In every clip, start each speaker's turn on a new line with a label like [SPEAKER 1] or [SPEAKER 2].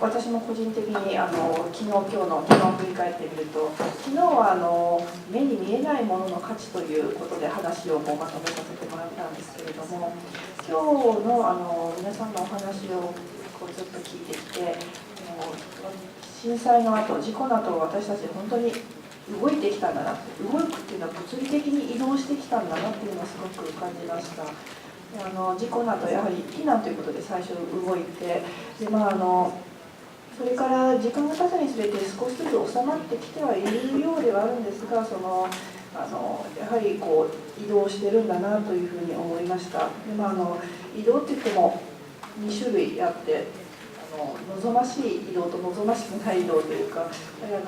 [SPEAKER 1] 私も個人的に昨日、今日の議論を振り返ってみると、昨日は目に見えないものの価値ということで話をまとめさせてもらったんですけれども、今日の皆さんのお話をずっと聞いてきて、震災の後、事故の後、私たち本当に動いてきたんだなって、動くっていうのは物理的に移動してきたんだなっていうのをすごく感じました。事故の後やはり避難ということで最初動いて、でそれから時間が経つにつれて少しずつ収まってきてはいるようではあるんですが、やはり移動してるんだなというふうに思いました。で移動って言っても2種類あって、望ましい移動と望ましくない移動というか、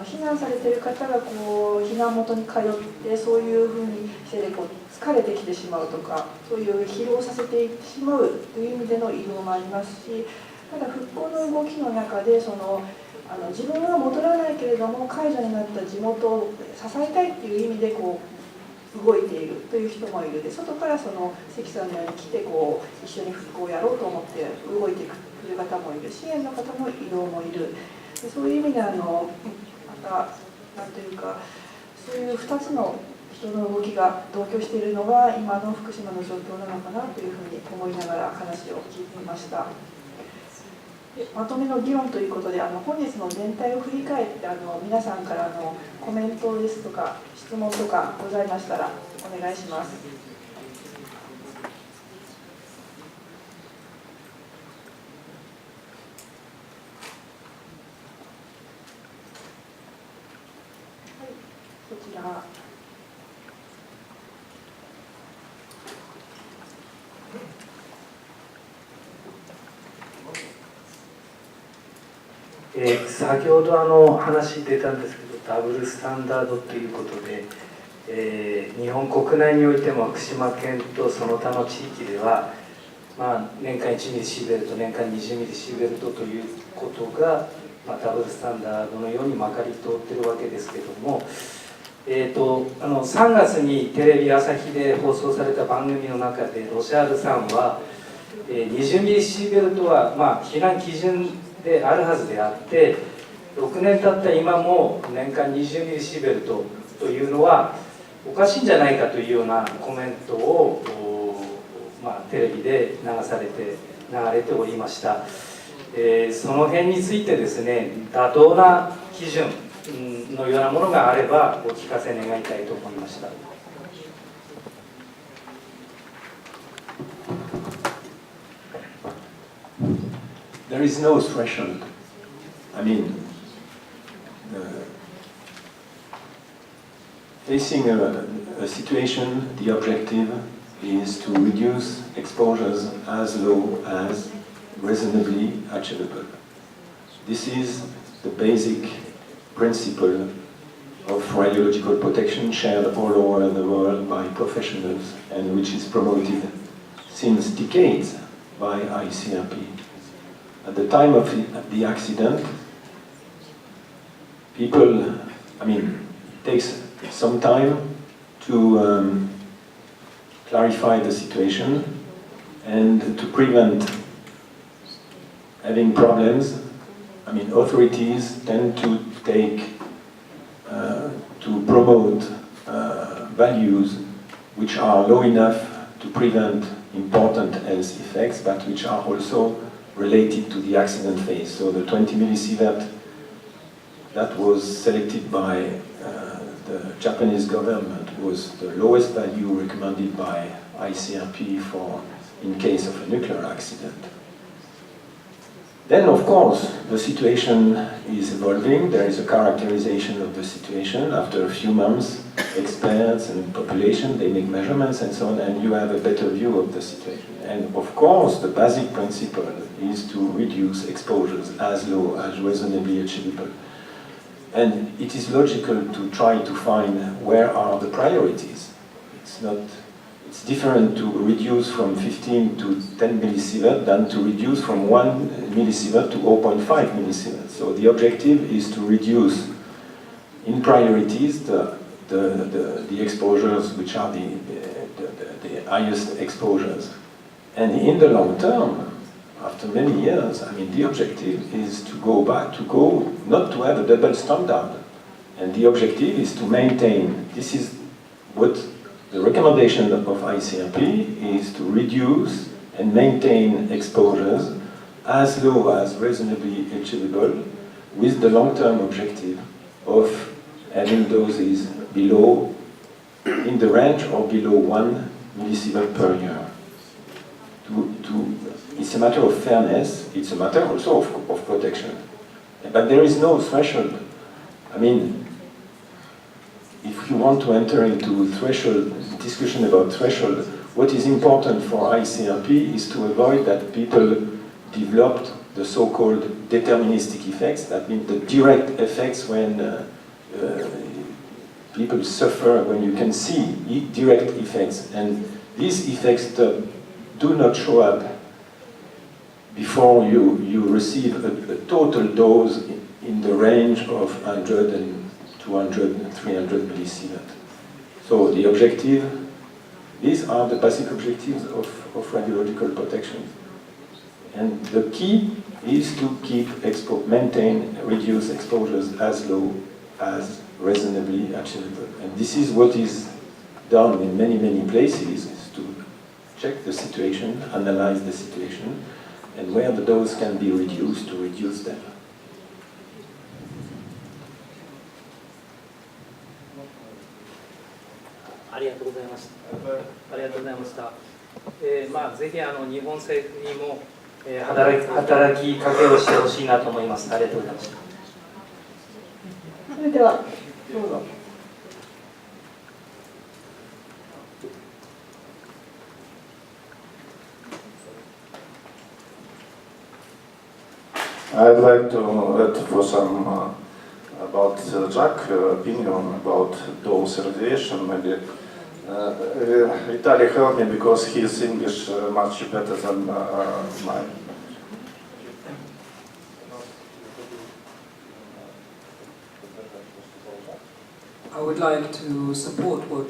[SPEAKER 1] 避難されている方が避難元に通ってそういうふうにして疲れてきてしまうとか、そういう疲労させていってしまうという意味での移動もありますし、ただ復興の動きの中で自分は戻らないけれども解除になった地元を支えたいっていう意味で動いているという人もいる。で外から関さんのように来て一緒に復興をやろうと思って動いてくる方もいる、支援の方の移動もいる。でそういう意味でまたなんというか、そういう2つの人の動きが同居しているのが今の福島の状況なのかなというふうに思いながら話を聞いていました。まとめの議論ということで、本日の全体を振り返って皆さんからのコメントですとか質問とかございましたらお願いします。こちら。
[SPEAKER 2] 先ほど話出たんですけど、ダブルスタンダードということで、日本国内においても福島県とその他の地域では、年間1ミリシーベルト、年間20ミリシーベルトということが、ダブルスタンダードのようにまかり通っているわけですけども、3月にテレビ朝日で放送された番組の中でロシャールさんは、20ミリシーベルトは避難基準であるはずであって、6年経った今も年間20ミリシーベルトというのはおかしいんじゃないかというようなコメントを、テレビで流れておりました。その辺についてですね、妥当な基準のようなものがあればお聞かせ願いたいと思いました。
[SPEAKER 3] There is no threshold. I mean, facing a situation, the objective is to reduce exposures as low as reasonably achievable. This is the basic principle of radiological protection shared all over the world by professionals and which is promoted since decades by Icrp. At the time of the accident, it takes some time to clarify the situation and to prevent having problems. Authorities tend to promote values which are low enough to prevent important health effects, but which are also related to the accident phase. So the 20 millisievert that was selected by the Japanese government was the lowest value recommended by Icrp in case of a nuclear accident. Then, of course, the situation is evolving. There is a characterization of the situation. After a few months, experts and population, they make measurements and so on, and you have a better view of the situation. And of course, the basic principle is to reduce exposures as low as reasonably achievable. And it is logical to try to find where are the priorities. It's different to reduce from 15 to 10 millisievert than to reduce from 1 millisievert to 0.5 millisievert. So the objective is to reduce in priorities the exposures which are the highest exposures. And in the long term, after many years, I mean, the objective is to go back, not to have a double standard. And the objective is to maintain, this is what the recommendation of Icrp is, to reduce and maintain exposures as low as reasonably achievable, with the long-term objective of having doses below, in the range or below 1 millisievert per year. It's a matter of fairness, it's a matter also of protection. But there is no threshold. I mean, if you want to enter into discussion about threshold, what is important for Icrp is to avoid that people developed the so-called deterministic effects, that means the direct effects when people suffer, when you can see direct effects. And these effects do not show up before you receive a total dose in the range of 100 and 200 and 300 millisievert. So the objective, these are the basic objectives of radiological protection. And the key is to maintain, reduce exposures as low as reasonably achievable. And this is what is done in many, many places, is to check the situation, analyze the situation, and where the dose can be reduced, to reduce them.
[SPEAKER 2] ありがとうございました。ありがとうございました。ぜひ日本政府にも、働きかけをしてほしいなと思います。ありがとうございました。
[SPEAKER 1] それではどうぞ。
[SPEAKER 4] I'd like to add for some about Jack's opinion about dose radiation. Maybe Vitaly help me because his English much better than mine.
[SPEAKER 5] I would like to support what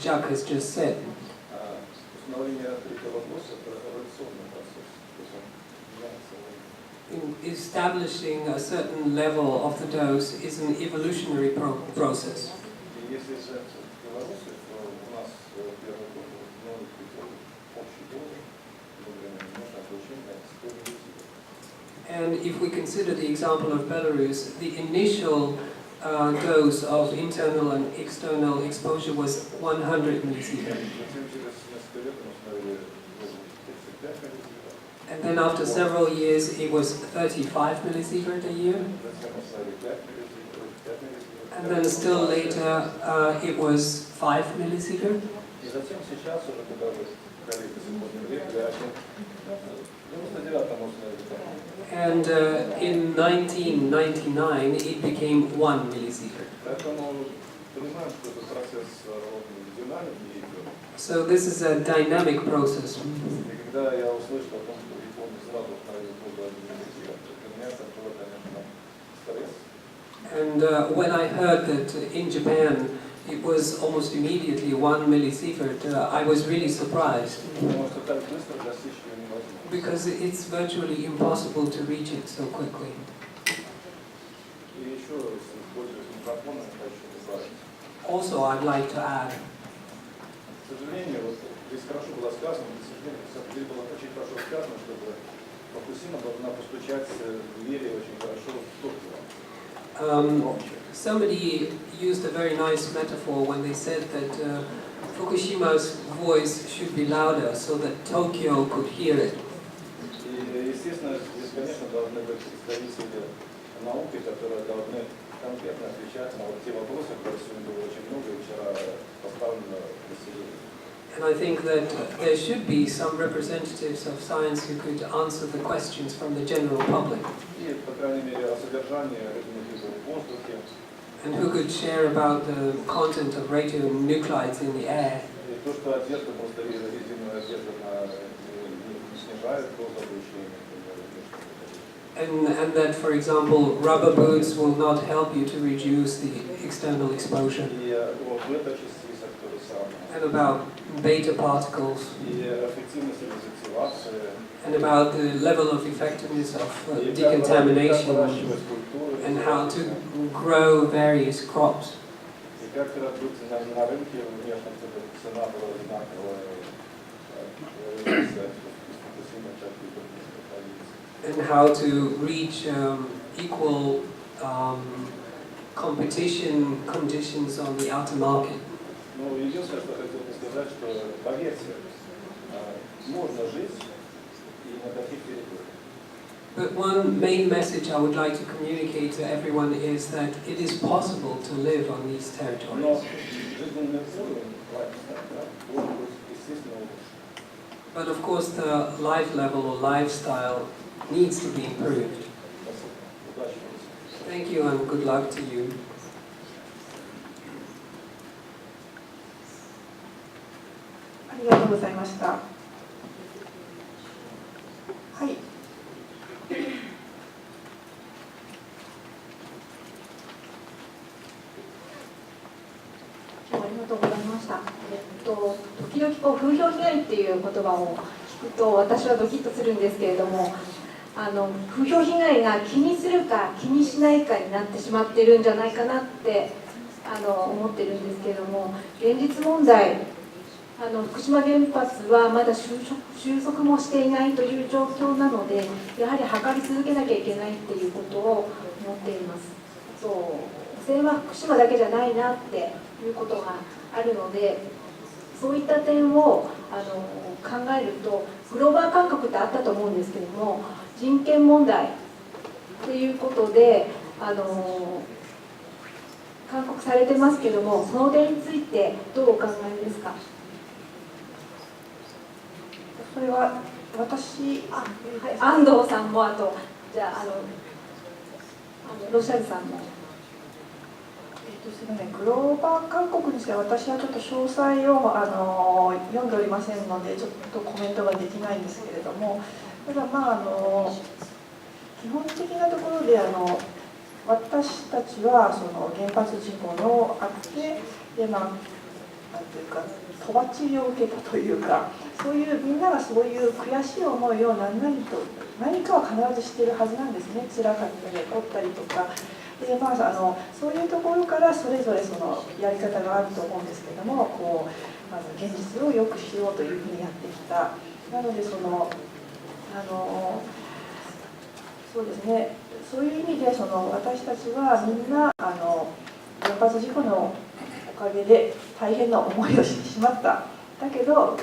[SPEAKER 5] Jacques has just said. Establishing a certain level of the dose is an evolutionary process. And if we consider the example of Belarus, the initial dose of internal and external exposure was 100 millisievert. And then after several years, it was 35 millisievert a year. And then still later, it was 5 millisievert. And in 1999, it became 1 millisievert. So this is a dynamic process. And when I heard that in Japan it was almost immediately 1 millisievert, I was really surprised. Because it's virtually impossible to reach it so quickly. Also, I'd like to add, somebody used a very nice metaphor when they said that Fukushima's voice should be louder so that Tokyo could hear it. And I think that there should be some representatives of science who could answer the questions from the general public. And who could share about the content of radionuclides in the air. And that, for example, rubber boots will not help you to reduce the external exposure. And about beta particles. and about the level of effectiveness of decontamination and how to grow various crops. And how to reach equal competition conditions on the outer market.
[SPEAKER 6] Ну, единственное, что хотел бы сказать, что в Греции можно жить и на таких территориях.
[SPEAKER 5] But one main message I would like to communicate to everyone is that it is possible to live on these territories.
[SPEAKER 6] Но жизненный уровень, да, он будет естественно улучшен.
[SPEAKER 5] But of course the life level or lifestyle needs to be improved.
[SPEAKER 6] Удачи.
[SPEAKER 5] Thank you and good luck to you.
[SPEAKER 1] ありがとうございました。はい。今日はありがとうございました。時々風評被害っていう言葉を聞くと私はドキッとするんですけれども、風評被害が気にするか気にしないかになってしまってるんじゃないかなって思ってるんですけれども、現実問題福島原発はまだ収束もしていないという状況なので、やはり測り続けなきゃいけないっていうことを思っています。汚染は福島だけじゃないなっていうことがあるので、そういった点を考えるとグローバー感覚ってあったと思うんですけども、人権問題っていうことで勧告されてますけども、その点についてどうお考えですか？それは私、はい、安藤さんも、あとじゃあロシアルさんも。すみません、グローバー勧告にしては私はちょっと詳細を読んでおりませんのでちょっとコメントができないんですけれども、ただ基本的なところで私たちはその原発事故のあってでなんていうかとばっちりを受けたというか、そういうみんながそういう悔しい思いを何かは必ずしているはずなんですね。辛かったり怒ったりとかで、そういうところからそれぞれそのやり方があると思うんですけども、現実を良くしようというふうにやってきた。なのでそうですね、そういう意味で私たちはみんな原発事故のおかげで大変な思いをしてしまった。だけど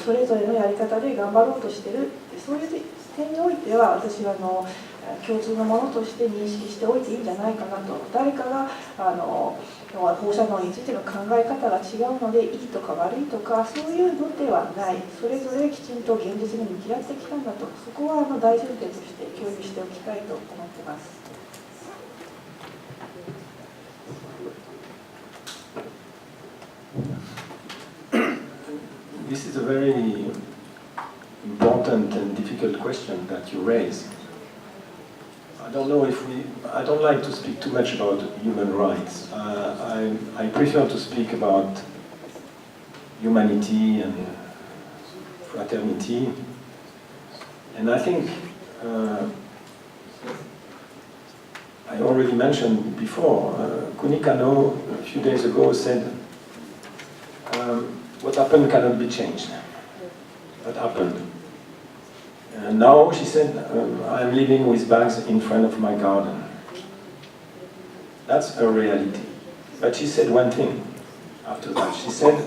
[SPEAKER 1] それぞれのやり方で頑張ろうとしてる。そういう点においては私は共通のものとして認識しておいていいんじゃないかなと。誰かが放射能についての考え方が違うのでいいとか悪いとかそういうのではない。それぞれきちんと現実に向き合ってきたんだと。そこは大前提として共有しておきたいと思っています。
[SPEAKER 3] This is a very important and difficult question that you raise. I don't know if I don't like to speak too much about human rights. I prefer to speak about humanity and fraternity. And I think I already mentioned before, Kunikano a few days ago said, what happened cannot be changed. What happened? Now, she said, I'm living with bags in front of my garden. That's her reality. But she said one thing after that. She said,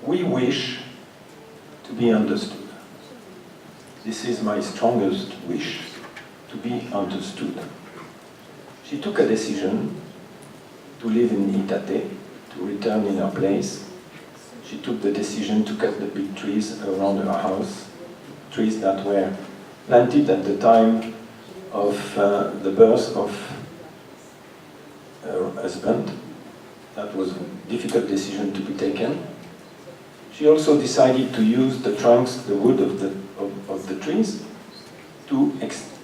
[SPEAKER 3] we wish to be understood. This is my strongest wish, to be understood. She took a decision to live in Itate, to return in her place. She took the decision to cut the big trees around her house, trees that were planted at the time of the birth of her husband. That was a difficult decision to be taken. She also decided to use the trunks, the wood of the trees, to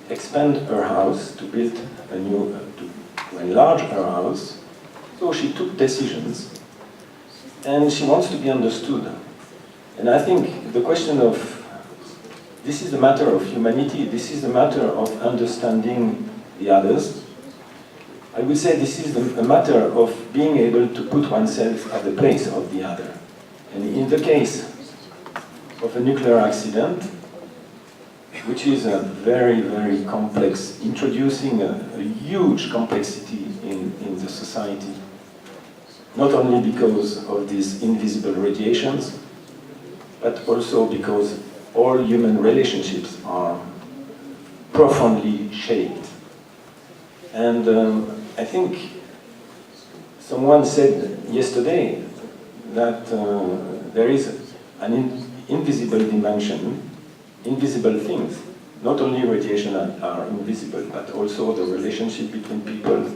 [SPEAKER 3] expand her house, to build a new, to enlarge her house. So she took decisions, and she wants to be understood. And I think the question of, this is a matter of humanity, this is a matter of understanding the others. I would say this is a matter of being able to put oneself at the place of the other. And in the case of a nuclear accident, which is a very, very complex, introducing a huge complexity in the society, not only because of these invisible radiations, but also because all human relationships are profoundly shaped. And I think someone said yesterday that there is an invisible dimension, invisible things. Not only radiation are invisible, but also the relationship between people,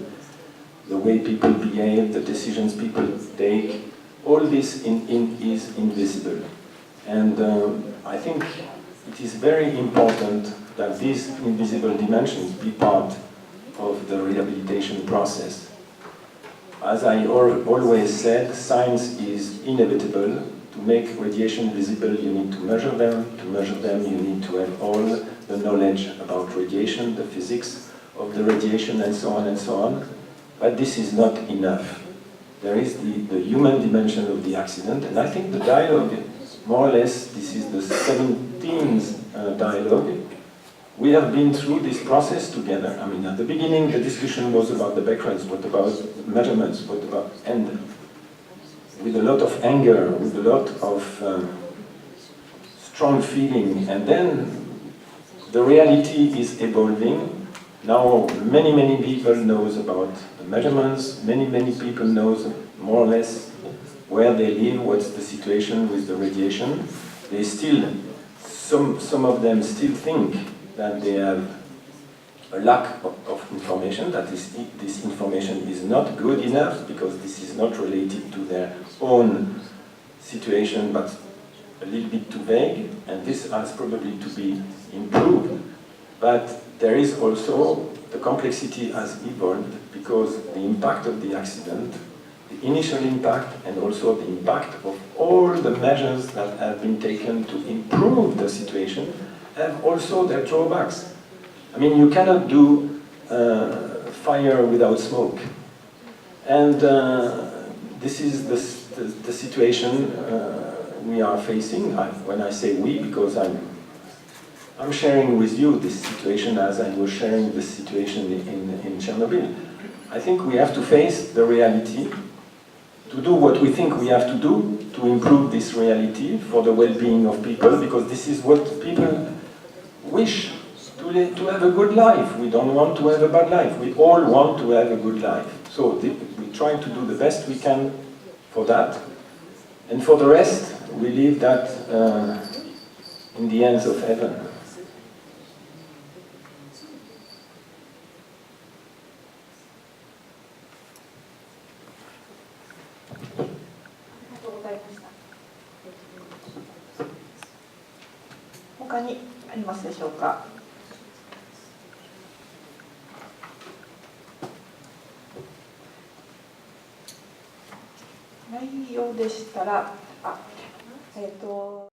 [SPEAKER 3] the way people behave, the decisions people take, all this is invisible. And I think it is very important that these invisible dimensions be part of the rehabilitation process. As I always said, science is inevitable. To make radiation visible, you need to measure them. To measure them, you need to have all the knowledge about radiation, the physics of the radiation, and so on and so on. But this is not enough. There is the human dimension of the accident, and I think the dialogue, more or less, this is the 17th dialogue. We have been through this process together. I mean, at the beginning, the discussion was about the becquerels, what about measurements, what about, and with a lot of anger, with a lot of strong feeling, and then the reality is evolving. Now, many people knows about the measurements, many people knows more or less where they live, what's the situation with the radiation. They still, some of them still think that they have a lack of information, that this information is not good enough because this is not related to their own situation, but a little bit too vague, and this has probably to be improved. But there is also, the complexity has evolved because the impact of the accident, the initial impact, and also the impact of all the measures that have been taken to improve the situation have also their drawbacks. I mean, you cannot do fire without smoke. And this is the situation we are facing. When I say we, because I'm sharing with you this situation as I was sharing this situation in Chernobyl. I think we have to face the reality, to do what we think we have to do to improve this reality for the well-being of people, because this is what people wish, to have a good life. We don't want to have a bad life. We all want to have a good life. So we try to do the best we can for that. And for the rest, we leave that in the hands of heaven.
[SPEAKER 1] 他にありますでしょうか。内容でしたら、